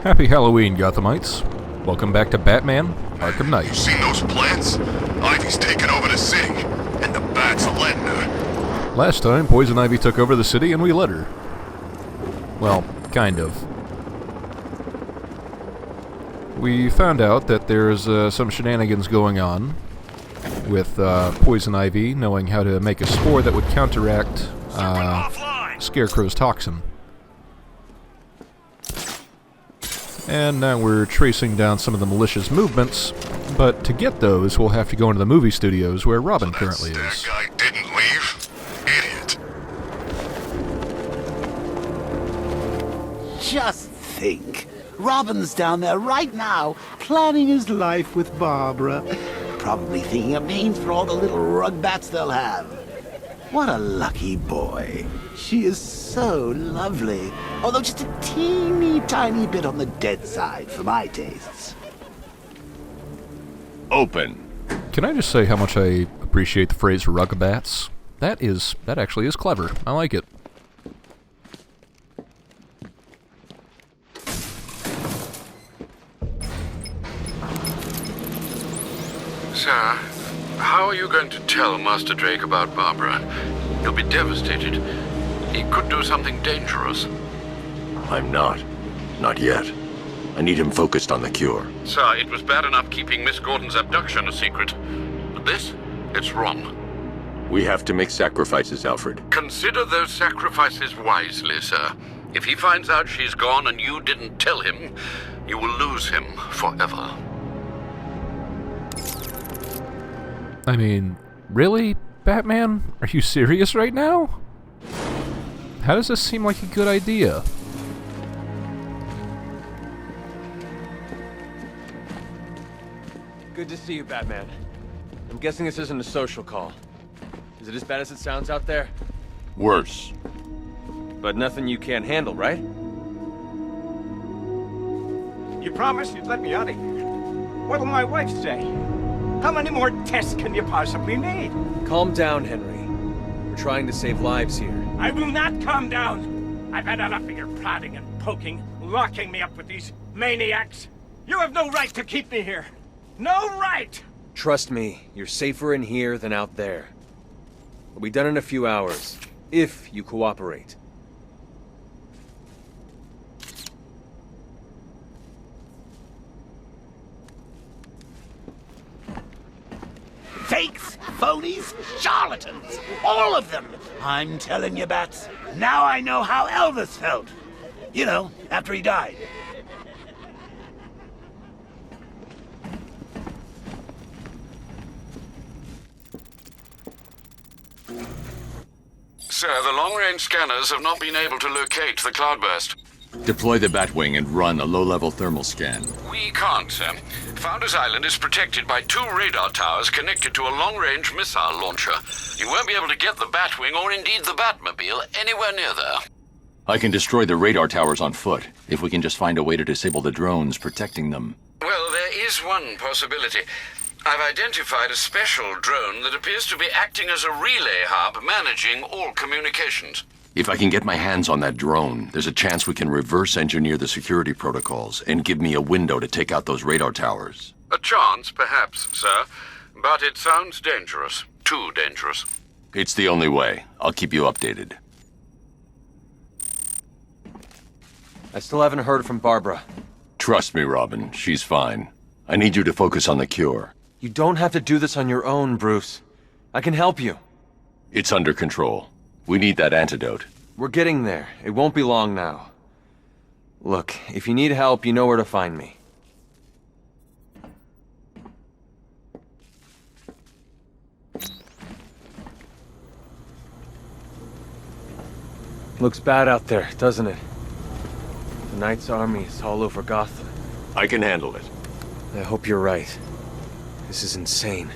Happy Halloween, Gothamites. Welcome back to Batman Arkham Knight. You seen those plants? Ivy's taken over the city, and the bats are letting her. Last time, Poison Ivy took over the city and we let her. Well, kind of. We found out that there's some shenanigans going on with Poison Ivy knowing how to make a spore that would counteract Scarecrow's toxin. And now we're tracing down some of the malicious movements, but to get those, we'll have to go into the movie studios where Robin currently is. That guy didn't leave? Idiot. Just think. Robin's down there right now, planning his life with Barbara. Probably thinking of names for all the little rug bats they'll have. What a lucky boy. She is so lovely. Although just a teeny tiny bit on the dead side for my tastes. Open. Can I just say how much I appreciate the phrase rugbats? That actually is clever. I like it. Sir, how are you going to tell Master Drake about Barbara? He'll be devastated. He could do something dangerous. I'm not. Not yet. I need him focused on the cure. Sir, it was bad enough keeping Miss Gordon's abduction a secret. But this, it's wrong. We have to make sacrifices, Alfred. Consider those sacrifices wisely, sir. If he finds out she's gone and you didn't tell him, you will lose him forever. I mean, really, Batman? Are you serious right now? How does this seem like a good idea? Good to see you, Batman. I'm guessing this isn't a social call. Is it as bad as it sounds out there? Worse. But nothing you can't handle, right? You promised you'd let me out of here. What'll my wife say? How many more tests can you possibly need? Calm down, Henry. We're trying to save lives here. I will not calm down. I've had enough of your prodding and poking, locking me up with these maniacs. You have no right to keep me here. No right! Trust me, you're safer in here than out there. We'll be done in a few hours, if you cooperate. Fakes, phonies, charlatans, all of them. I'm telling you, Bats, now I know how Elvis felt. You know, after he died. Sir, the long-range scanners have not been able to locate the cloudburst. Deploy the Batwing and run a low-level thermal scan. We can't, sir. Founders Island is protected by 2 radar towers connected to a long-range missile launcher. You won't be able to get the Batwing or indeed the Batmobile anywhere near there. I can destroy the radar towers on foot, if we can just find a way to disable the drones protecting them. Well, there is one possibility. I've identified a special drone that appears to be acting as a relay hub managing all communications. If I can get my hands on that drone, there's a chance we can reverse engineer the security protocols and give me a window to take out those radar towers. A chance, perhaps, sir. But it sounds dangerous. Too dangerous. It's the only way. I'll keep you updated. I still haven't heard from Barbara. Trust me, Robin. She's fine. I need you to focus on the cure. You don't have to do this on your own, Bruce. I can help you. It's under control. We need that antidote. We're getting there. It won't be long now. Look, if you need help, you know where to find me. Looks bad out there, doesn't it? The Knight's army is all over Gotham. I can handle it. I hope you're right. This is insane.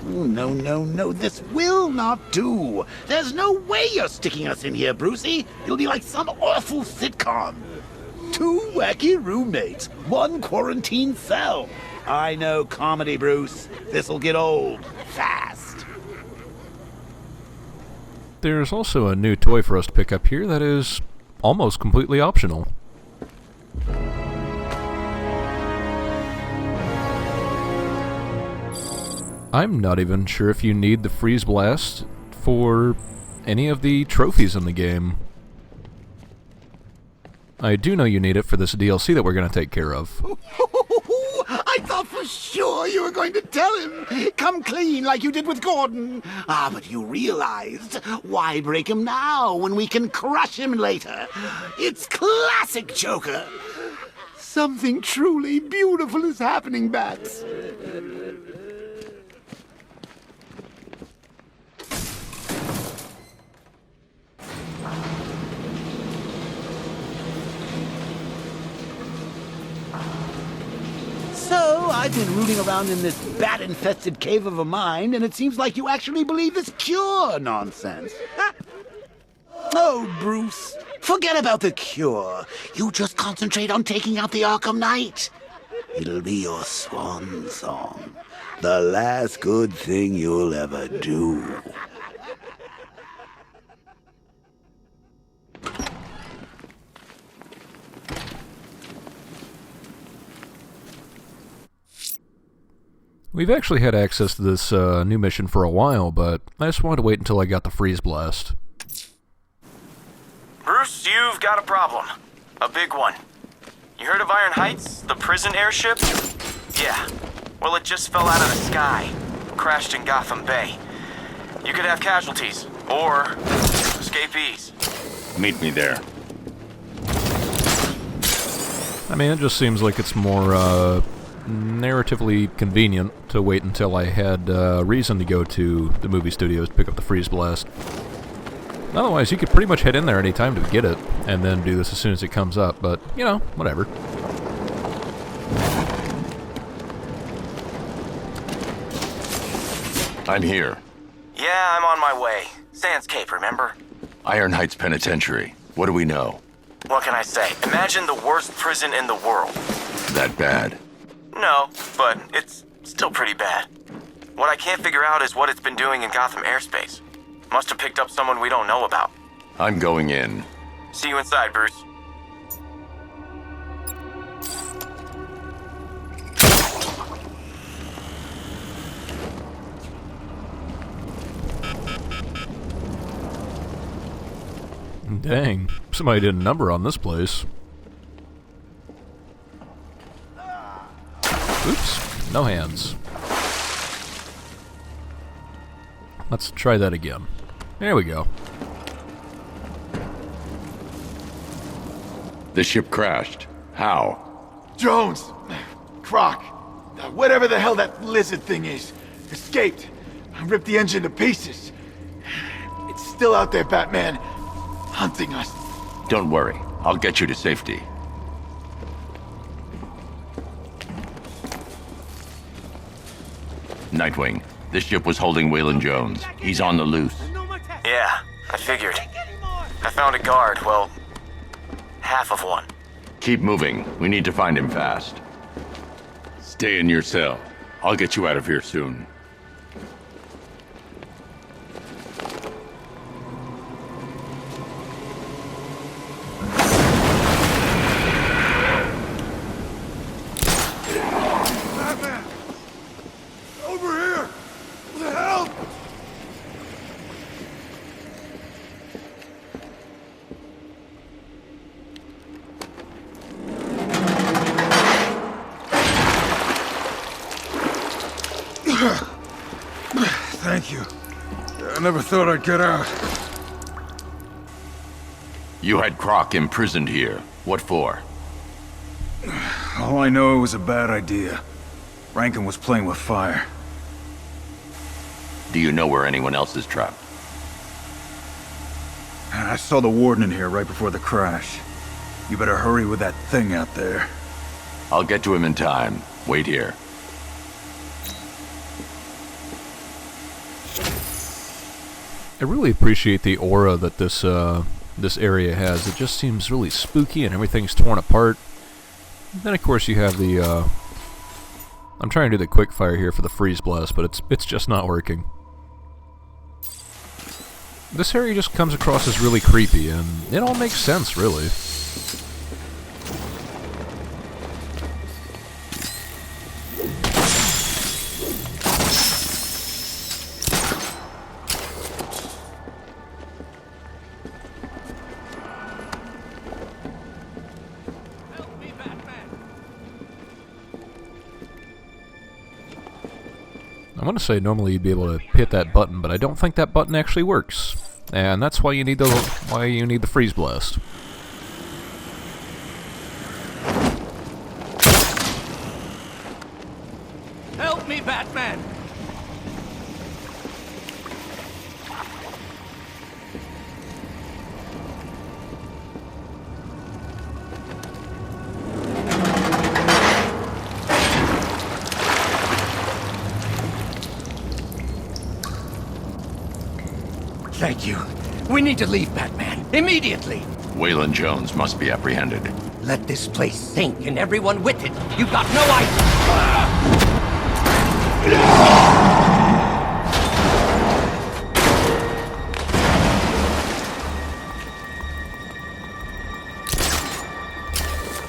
Oh, no, no, no, this will not do. There's no way you're sticking us in here, Brucey. It'll be like some awful sitcom. 2 wacky roommates, 1 quarantine cell. I know comedy, Bruce. This'll get old, fast. There's also a new toy for us to pick up here that is almost completely optional. I'm not even sure if you need the freeze blast for any of the trophies in the game. I do know you need it for this DLC that we're going to take care of. I thought for sure you were going to tell him. Come clean like you did with Gordon. Ah, but you realized. Why break him now when we can crush him later? It's classic Joker. Something truly beautiful is happening, Bats. So, I've been rooting around in this bat-infested cave of a mind, and it seems like you actually believe this cure nonsense. Oh, Bruce, forget about the cure. You just concentrate on taking out the Arkham Knight. It'll be your swan song. The last good thing you'll ever do. We've actually had access to this new mission for a while, but I just wanted to wait until I got the freeze blast. Bruce, you've got a problem. A big one. You heard of Iron Heights, the prison airship? Yeah. Well, it just fell out of the sky. Crashed in Gotham Bay. You could have casualties, or escapees. Meet me there. I mean, it just seems like it's more narratively convenient to wait until I had reason to go to the movie studios to pick up the freeze blast. Otherwise, you could pretty much head in there any time to get it, and then do this as soon as it comes up, but, you know, whatever. I'm here. Yeah, I'm on my way. Sands Cape, remember? Iron Heights Penitentiary. What do we know? What can I say? Imagine the worst prison in the world. That bad? No, but it's still pretty bad. What I can't figure out is what it's been doing in Gotham airspace. Must have picked up someone we don't know about. I'm going in. See you inside, Bruce. Dang, somebody did a number on this place. Oops, no hands. Let's try that again. There we go. The ship crashed. How? Jones! Croc! Whatever the hell that lizard thing is. Escaped. Ripped the engine to pieces. It's still out there, Batman. Hunting us. Don't worry. I'll get you to safety. Nightwing, this ship was holding Waylon Jones. He's on the loose. Yeah, I figured. I found a guard, well, half of one. Keep moving. We need to find him fast. Stay in your cell. I'll get you out of here soon. Batman! Over here! Help! Thank you. I never thought I'd get out. You had Croc imprisoned here. What for? All I know, it was a bad idea. Rankin was playing with fire. Do you know where anyone else is trapped? I saw the Warden in here right before the crash. You better hurry with that thing out there. I'll get to him in time. Wait here. I really appreciate the aura that this area has. It just seems really spooky and everything's torn apart. And then of course you have the I'm trying to do the quick fire here for the freeze blast, but it's just not working. This area just comes across as really creepy, and it all makes sense, really. I want to say normally you'd be able to hit that button, but I don't think that button actually works. And that's why you need the freeze blast. Help me, Batman! Thank you. We need to leave, Batman. Immediately! Waylon Jones must be apprehended. Let this place sink and everyone with it. You've got no idea.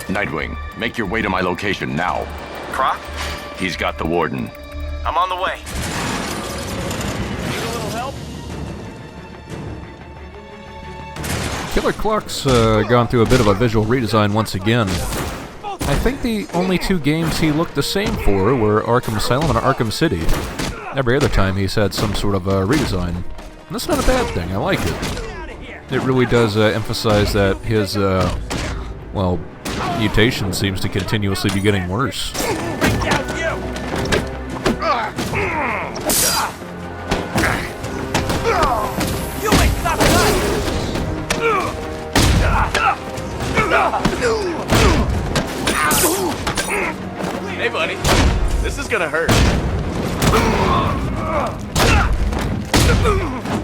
Nightwing, make your way to my location now. Croc? He's got the Warden. I'm on the way. Killer Croc's gone through a bit of a visual redesign once again. I think the only two games he looked the same for were Arkham Asylum and Arkham City. Every other time he's had some sort of redesign. And that's not a bad thing, I like it. It really does emphasize that his, well, mutation seems to continuously be getting worse. Hey, buddy. This is gonna hurt.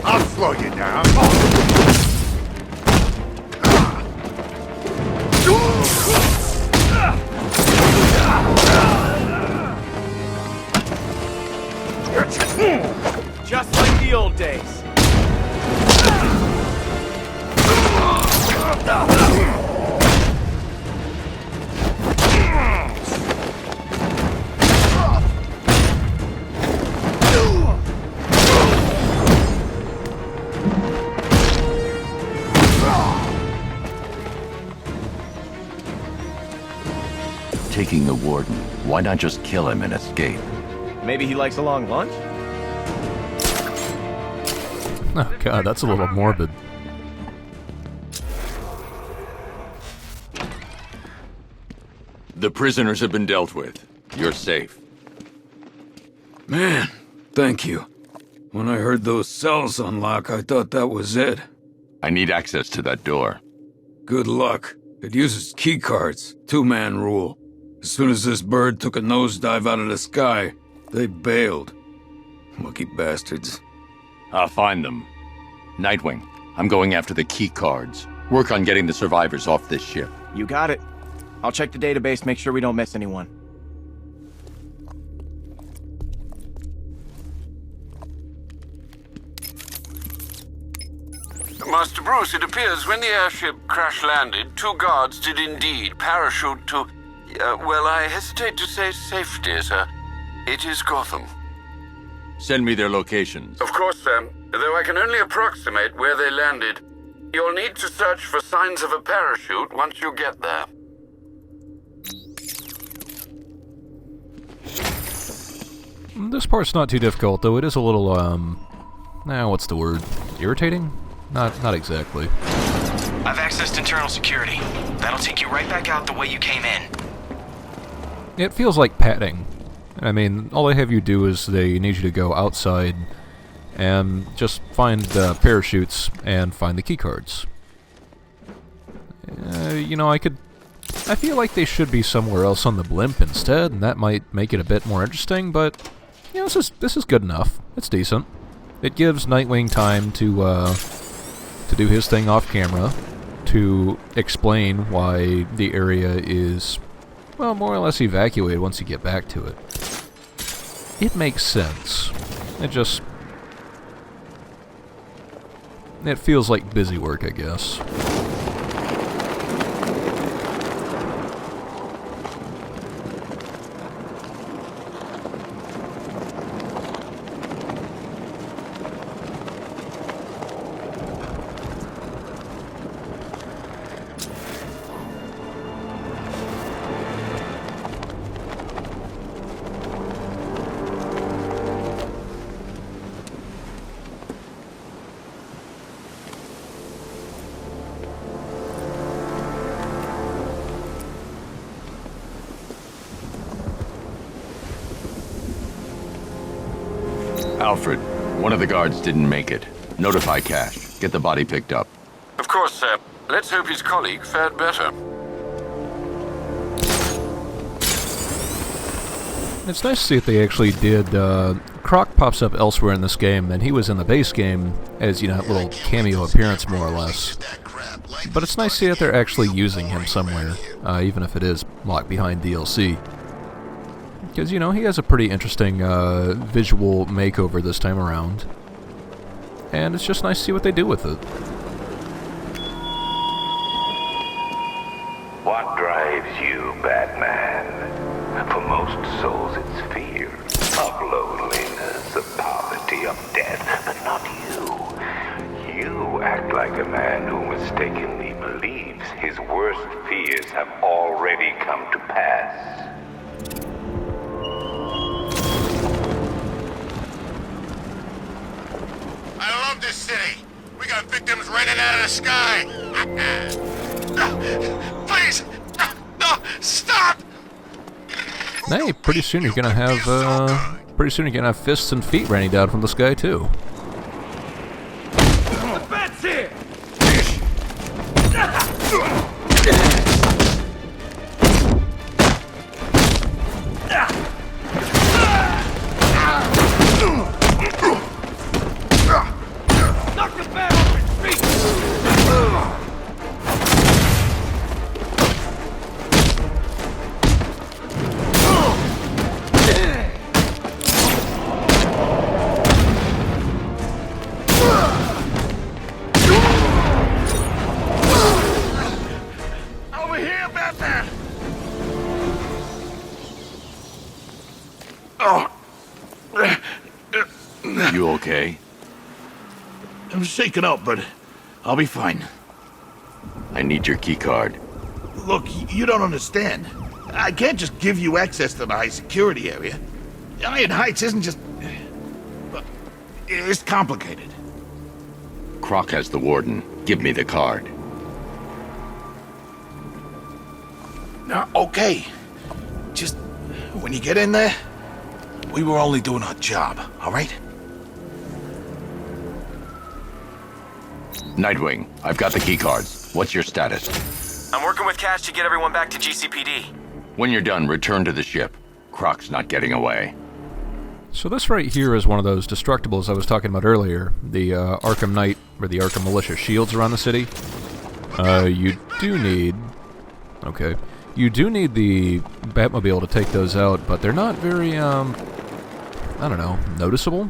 I'll slow you down. Just like the old days. Taking the Warden. Why not just kill him and escape? Maybe he likes a long lunch? Oh god, that's a little morbid. The prisoners have been dealt with. You're safe. Man, thank you. When I heard those cells unlock, I thought that was it. I need access to that door. Good luck. It uses keycards. Two-man rule. As soon as this bird took a nosedive out of the sky, they bailed. Lucky bastards. I'll find them. Nightwing, I'm going after the key cards. Work on getting the survivors off this ship. You got it. I'll check the database, make sure we don't miss anyone. Master Bruce, it appears when the airship crash-landed, 2 guards did indeed parachute to, well, I hesitate to say safety, sir. It is Gotham. Send me their locations. Of course, sir. Though I can only approximate where they landed. You'll need to search for signs of a parachute once you get there. This part's not too difficult, though it is a little, what's the word? Irritating? Not exactly. I've accessed internal security. That'll take you right back out the way you came in. It feels like padding. I mean, all they have you do is they need you to go outside and just find parachutes and find the keycards. You know, I feel like they should be somewhere else on the blimp instead, and that might make it a bit more interesting, but, you know, this is good enough. It's decent. It gives Nightwing time to do his thing off camera, to explain why the area is, well, more or less evacuated once you get back to it. It makes sense. It just... it feels like busy work, I guess. Alfred, one of the guards didn't make it. Notify Cash. Get the body picked up. Of course, sir. Let's hope his colleague fared better. It's nice to see that they actually did. Croc pops up elsewhere in this game, and he was in the base game as, you know, a little cameo appearance, more or less. But it's nice to see that they're actually using him somewhere, even if it is locked behind DLC. Because, you know, he has a pretty interesting visual makeover this time around. And it's just nice to see what they do with it. What drives you, Batman? For most souls, it's fear of loneliness, of poverty, of death, but not you. You act like a man who mistakenly believes his worst fears have already come to pass. I love this city. We got victims raining out of the sky. Please, no, stop! Hey, pretty soon you're gonna have fists and feet raining down from the sky too. The bat's here! Knock the bat off his feet! Over here, Batman! You okay? I'm shaken up, but I'll be fine. I need your keycard. Look, you don't understand. I can't just give you access to the high security area. Iron Heights isn't just... It's complicated. Croc has the Warden. Give me the card. Okay. Just, when you get in there, we were only doing our job, all right? Nightwing, I've got the keycards. What's your status? I'm working with Cash to get everyone back to GCPD. When you're done, return to the ship. Croc's not getting away. So this right here is one of those destructibles I was talking about earlier. The Arkham Knight, or the Arkham Militia shields around the city. You do need... Okay. You do need the Batmobile to take those out, but they're not very, I don't know, noticeable?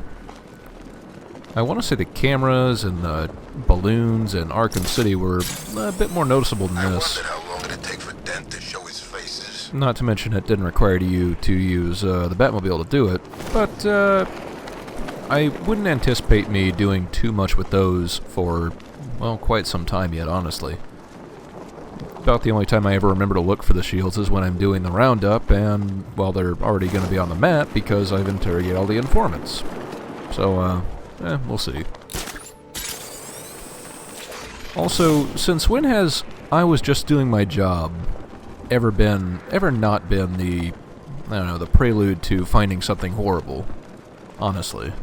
I want to say the cameras and the balloons in Arkham City were a bit more noticeable than this. I wondered how long it'd take for Dent to show his faces. Not to mention it didn't require you to use the Batmobile to do it, but I wouldn't anticipate me doing too much with those for, well, quite some time yet, honestly. About the only time I ever remember to look for the shields is when I'm doing the roundup, and, well, they're already going to be on the map because I've interrogated all the informants. So, we'll see. Also, since when has I was just doing my job ever not been the, I don't know, the prelude to finding something horrible? Honestly.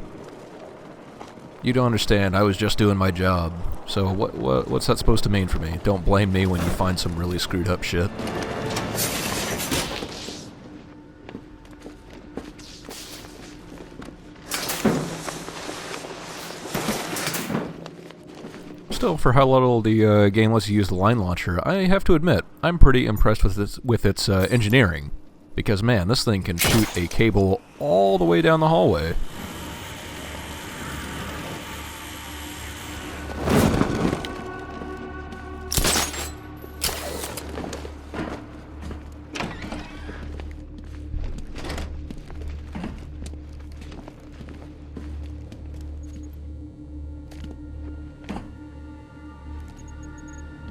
You don't understand, I was just doing my job. So what's that supposed to mean for me? Don't blame me when you find some really screwed up shit. Still, for how little the game lets you use the line launcher, I have to admit, I'm pretty impressed with its engineering. Because, man, this thing can shoot a cable all the way down the hallway.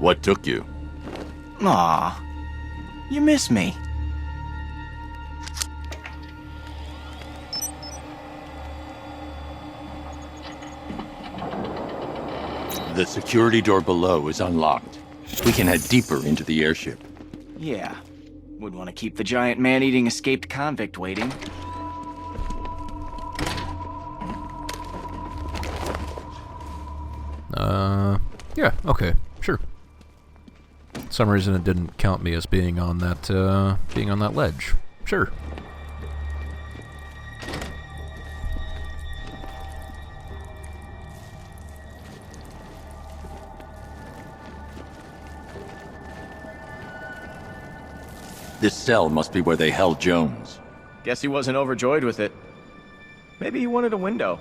What took you? Aw, you miss me. The security door below is unlocked. We can head deeper into the airship. Yeah, would want to keep the giant man-eating escaped convict waiting. Yeah, okay, sure. For some reason it didn't count me as being on that ledge. Sure. This cell must be where they held Jones. Guess he wasn't overjoyed with it. Maybe he wanted a window.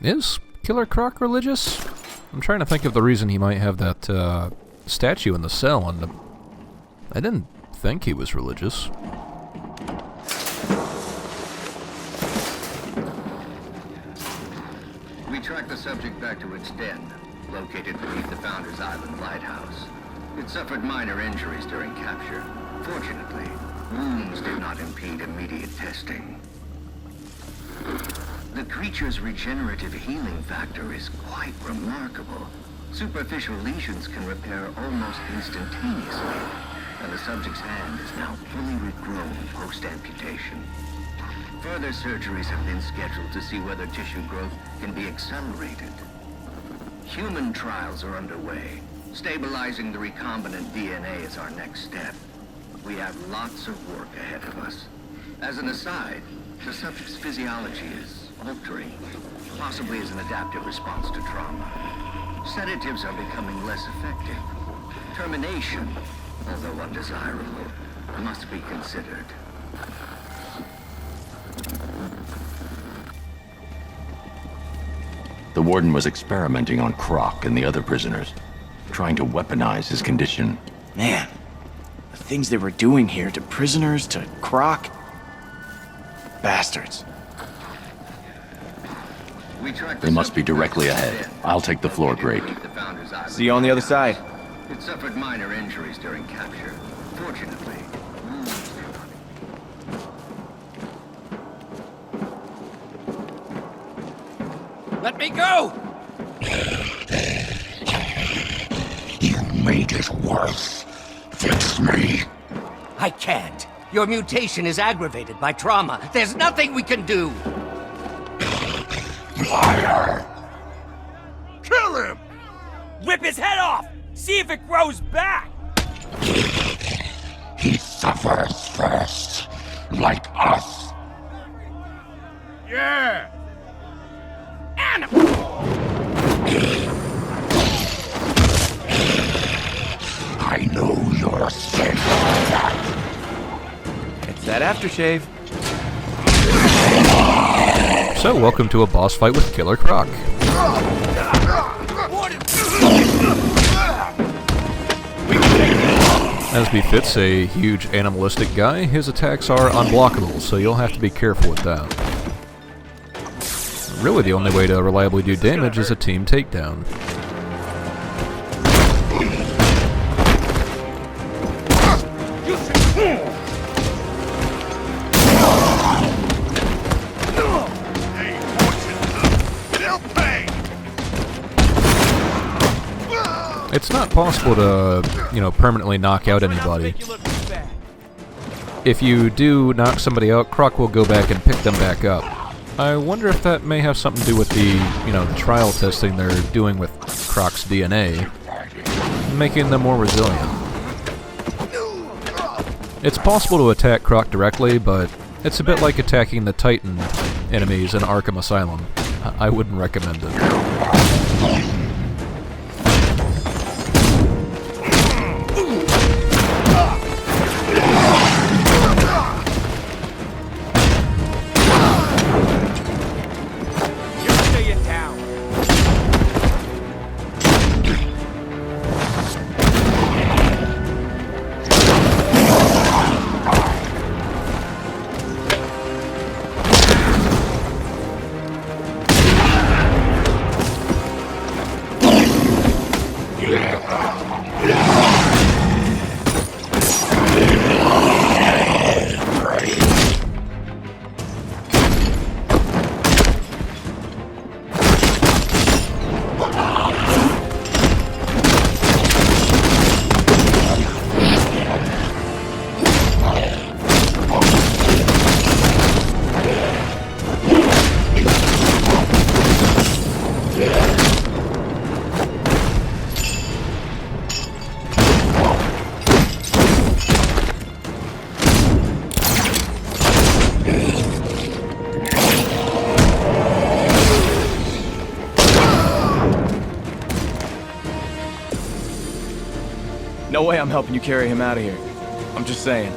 Is Killer Croc religious? I'm trying to think of the reason he might have that statue in the cell, and I didn't think he was religious. We tracked the subject back to its den, located beneath the Founders Island lighthouse. It suffered minor injuries during capture. Fortunately, wounds did not impede immediate testing. The creature's regenerative healing factor is quite remarkable. Superficial lesions can repair almost instantaneously, and the subject's hand is now fully regrown post-amputation. Further surgeries have been scheduled to see whether tissue growth can be accelerated. Human trials are underway. Stabilizing the recombinant DNA is our next step. We have lots of work ahead of us. As an aside, the subject's physiology is altering, possibly as an adaptive response to trauma. Sedatives are becoming less effective. Termination, although undesirable, must be considered. The Warden was experimenting on Croc and the other prisoners, trying to weaponize his condition. Man, the things they were doing here to prisoners, to Croc. Bastards. They must be directly ahead. I'll take the floor grate. See you on the other side. It suffered minor injuries during capture. Fortunately, Let me go! You made it worse. Fix me. I can't. Your mutation is aggravated by trauma. There's nothing we can do. Liar. Kill him! Rip his head off! See if it grows back! He suffers first, like us. Yeah! I know you're sick of that. It's that aftershave. So, welcome to a boss fight with Killer Croc. As befits a huge animalistic guy, his attacks are unblockable, so you'll have to be careful with that. Really, the only way to reliably do damage is a team takedown. It's not possible to, permanently knock out anybody. If you do knock somebody out, Croc will go back and pick them back up. I wonder if that may have something to do with the, the trial testing they're doing with Croc's DNA, making them more resilient. It's possible to attack Croc directly, but it's a bit like attacking the Titan enemies in Arkham Asylum. I wouldn't recommend it. No way I'm helping you carry him out of here. I'm just saying.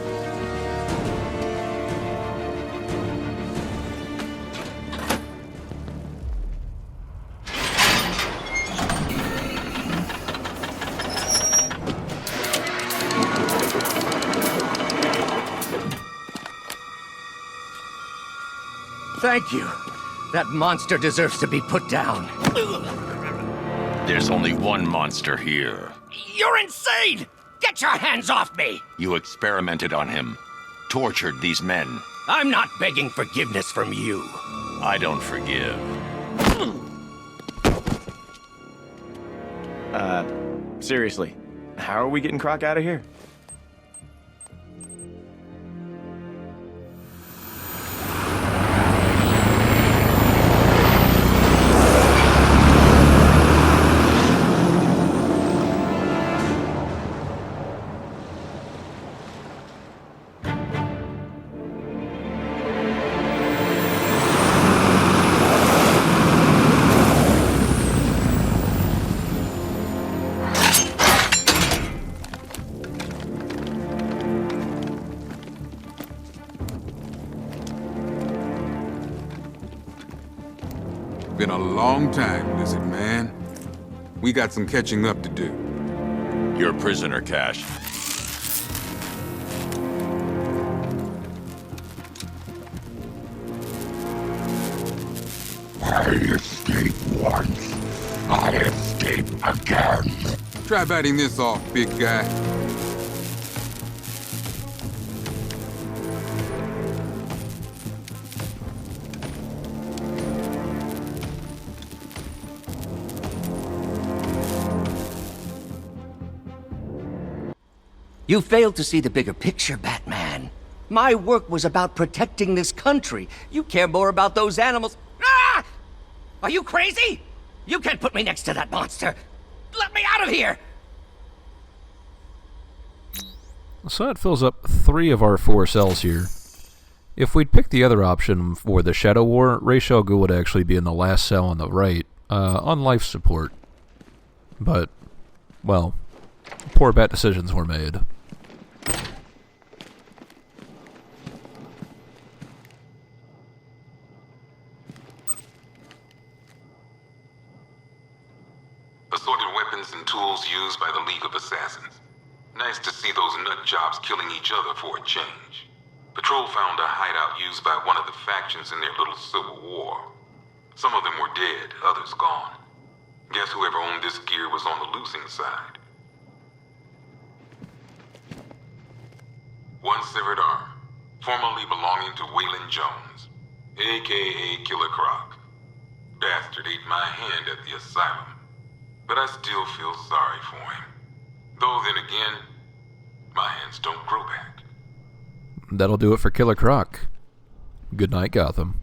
Thank you. That monster deserves to be put down. There's only one monster here. You're insane! Get your hands off me! You experimented on him. Tortured these men. I'm not begging forgiveness from you. I don't forgive. Seriously, how are we getting Croc out of here? Been a long time, Lizard Man. We got some catching up to do. You're a prisoner, Cash. I escaped once. I escape again. Try biting this off, big guy. You failed to see the bigger picture, Batman. My work was about protecting this country. You care more about those animals. Ah! Are you crazy? You can't put me next to that monster. Let me out of here! So that fills up 3 of our 4 cells here. If we'd picked the other option for the Shadow War, Ra's al Ghul would actually be in the last cell on the right, on life support. But, well, poor bad decisions were made. Assorted weapons and tools used by the League of Assassins. Nice to see those nut jobs killing each other for a change. Patrol found a hideout used by one of the factions in their little civil war. Some of them were dead, others gone. Guess whoever owned this gear was on the losing side. One severed arm, formerly belonging to Waylon Jones, a.k.a. Killer Croc. Bastard ate my hand at the asylum, but I still feel sorry for him. Though then again, my hands don't grow back. That'll do it for Killer Croc. Good night, Gotham.